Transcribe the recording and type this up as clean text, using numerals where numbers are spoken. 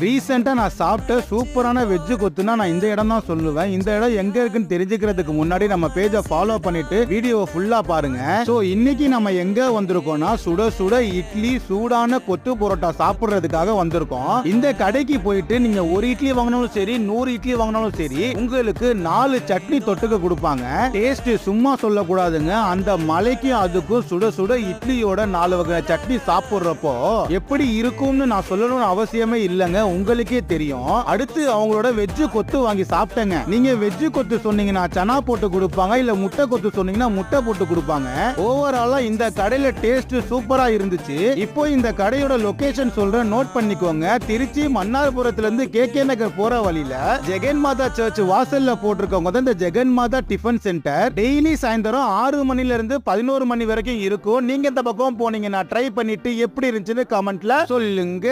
ரீசெண்டா நான் சாப்பிட்ட சூப்பரான வெஜ் கொத்துனா நான் இந்த இடம் தான் சொல்லுவேன். இந்த இடம் எங்க இருக்குன்னு தெரிஞ்சுக்கிறதுக்கு முன்னாடி நம்ம பேஜை ஃபாலோ பண்ணிட்டு வீடியோவை ஃபுல்லா பாருங்க. சோ இன்னைக்கு நம்ம எங்க வந்திருக்கோம்னா சுட சுட இட்லி சூடான கொத்து பரோட்டா சாப்பிடுறதுக்காக வந்திருக்கோம். இந்த கடைக்கு போயிட்டு நீங்க ஒரு இட்லி வாங்கினாலும் சரி 100 இட்லி வாங்கினாலும் சரி உங்களுக்கு 4 சட்னி தொட்டுக்க கொடுப்பாங்க. டேஸ்ட் சும்மா சொல்லக்கூடாதுங்க. அந்த மலைக்கு அதுக்கும் சுட சுட இட்லியோட 4 வகை சட்னி சாப்பிடுறப்போ எப்படி இருக்கும்னு நான் சொல்லணும்னு அவசியமே இல்லைங்க, உங்களுக்கே தெரியும். அடுத்து அவங்களோட வெஜ் கொத்து வாங்கி சாப்பிட்டேங்க. நீங்க வெஜ் கொத்து சொன்னீங்கன்னா சனா போட்டு கொடுப்பாங்க, இல்ல முட்டை கொத்து சொன்னீங்கன்னா முட்டை போட்டு கொடுப்பாங்க. ஓவராலா இந்த கடையில டேஸ்ட் சூப்பரா இருந்துச்சு. இப்போ இந்த கடையோட லொகேஷன் சொல்றேன், நோட் பண்ணிக்கோங்க. திருச்சி மன்னார்புரத்துல இருந்து KK நகர் போற வழியில ஜெகன் மாதா சர்ச் வாசல்ல போட்டிருக்கவங்க தான் இந்த ஜெகன் மாதா டிஃபன் சென்டர். டெய்லி சாயந்தரம் 6 மணில இருந்து 11 மணி வரைக்கும் இருக்கும். நீங்க இந்த பக்கம் போனீங்கன்னா ட்ரை பண்ணிட்டு எப்படி இருந்துச்சுன்னு கமெண்ட்ல சொல்லுங்க.